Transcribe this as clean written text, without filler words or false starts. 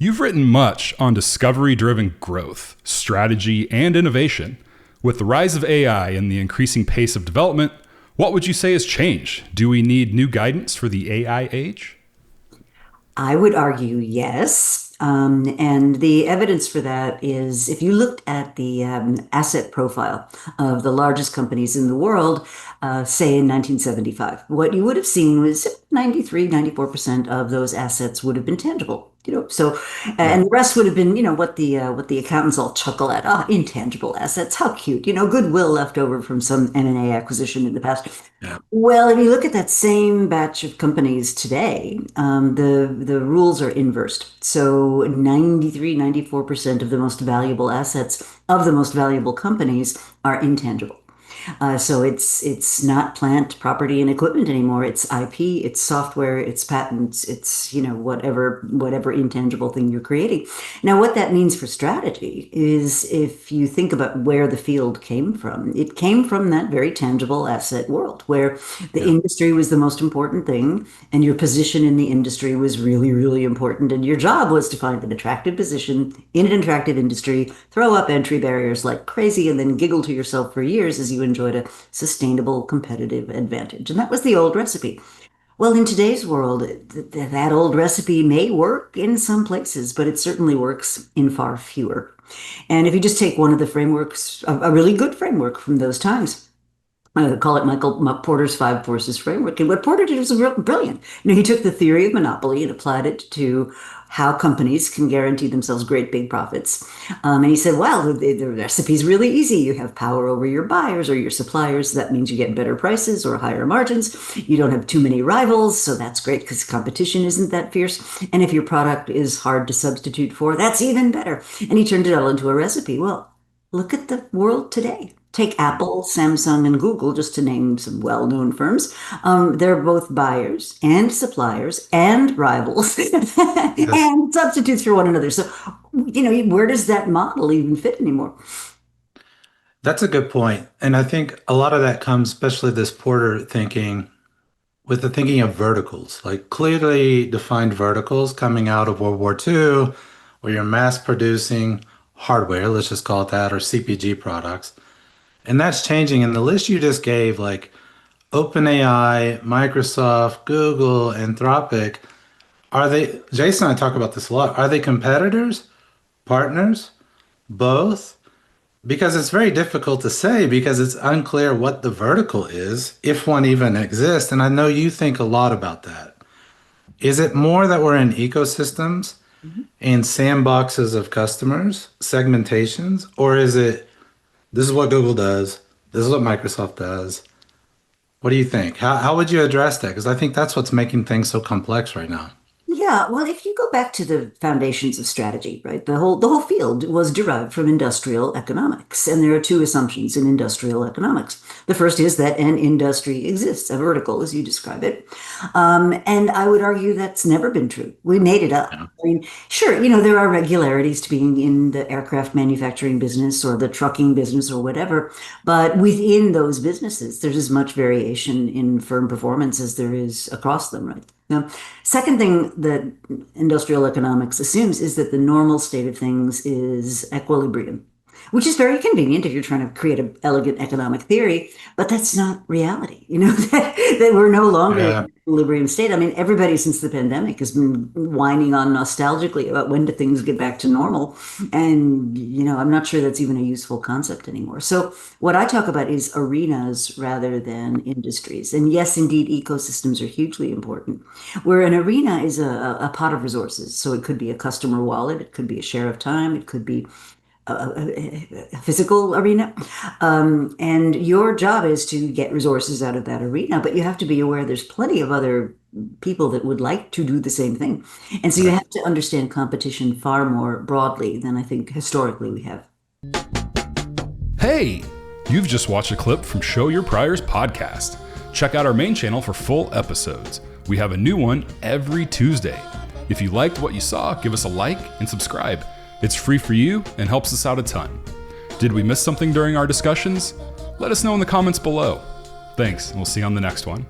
You've written much on discovery-driven growth, strategy, and innovation. With the rise of AI and the increasing pace of development, what would you say has changed? Do we need new guidance for the AI age? I would argue yes. And the evidence for that is if you looked at the asset profile of the largest companies in the world, say in 1975, what you would have seen was 93, 94% of those assets would have been tangible. So Yeah. and the rest would have been, what the accountants all chuckle at. Ah, intangible assets, how cute. Goodwill left over from some M&A acquisition in the past. Yeah. Well, if you look at that same batch of companies today, the rules are inversed. So 93, 94% of the most valuable assets of the most valuable companies are intangible. So it's not plant, property, and equipment anymore. It's IP, it's software, it's patents, it's whatever intangible thing you're creating. Now, what that means for strategy is if you think about where the field came from, it came from that very tangible asset world where the Yeah. industry was the most important thing, and your position in the industry was really, really important. And your job was to find an attractive position in an attractive industry, throw up entry barriers like crazy, and then giggle to yourself for years as you enjoyed a sustainable competitive advantage. And that was the old recipe. Well, in today's world, that old recipe may work in some places, but it certainly works in far fewer. And if you just take one of the frameworks, a really good framework from those times, I call it Michael Porter's Five Forces framework. And what Porter did was brilliant. He took the theory of monopoly and applied it to how companies can guarantee themselves great big profits. And he said, well, the recipe's really easy. You have power over your buyers or your suppliers. That means you get better prices or higher margins. You don't have too many rivals. So that's great because competition isn't that fierce. And if your product is hard to substitute for, that's even better. And he turned it all into a recipe. Well, look at the world today. Take Apple, Samsung, and Google, just to name some well-known firms. They're both buyers and suppliers and rivals Yes. and substitutes for one another. So, where does that model even fit anymore? That's a good point. And I think a lot of that comes, especially this Porter thinking, with the thinking of verticals, like clearly defined verticals coming out of World War II, where you're mass producing hardware, let's just call it that, or CPG products. And that's changing. And the list you just gave, like OpenAI, Microsoft, Google, Anthropic, Jason and I talk about this a lot. Are they competitors, partners, both? Because it's very difficult to say because it's unclear what the vertical is, if one even exists. And I know you think a lot about that. Is it more that we're in ecosystems and sandboxes of customers, segmentations, or is it this is what Google does, this is what Microsoft does? What do you think? How would you address that? Because I think that's what's making things so complex right now. Yeah, well, if you go back to the foundations of strategy, right, the whole field was derived from industrial economics, and there are two assumptions in industrial economics. The first is that an industry exists, a vertical, as you describe it, and I would argue that's never been true. We made it up. Yeah. I mean, sure, there are regularities to being in the aircraft manufacturing business or the trucking business or whatever, but within those businesses, there's as much variation in firm performance as there is across them, right? Now, second thing that industrial economics assumes is that the normal state of things is equilibrium, which is very convenient if you're trying to create an elegant economic theory, but that's not reality. That we're no longer in Yeah. an equilibrium state. I mean, everybody since the pandemic has been whining on nostalgically about when do things get back to normal. And, I'm not sure that's even a useful concept anymore. So what I talk about is arenas rather than industries. And yes, indeed, ecosystems are hugely important. Where an arena is a pot of resources. So it could be a customer wallet, it could be a share of time, it could be a physical arena. And your job is to get resources out of that arena, but you have to be aware there's plenty of other people that would like to do the same thing. And so you Right. have to understand competition far more broadly than I think historically we have. Hey! You've just watched a clip from Show Your Priors podcast. Check out our main channel for full episodes. We have a new one every Tuesday. If you liked what you saw, give us a like and subscribe. It's free for you and helps us out a ton. Did we miss something during our discussions? Let us know in the comments below. Thanks, and we'll see you on the next one.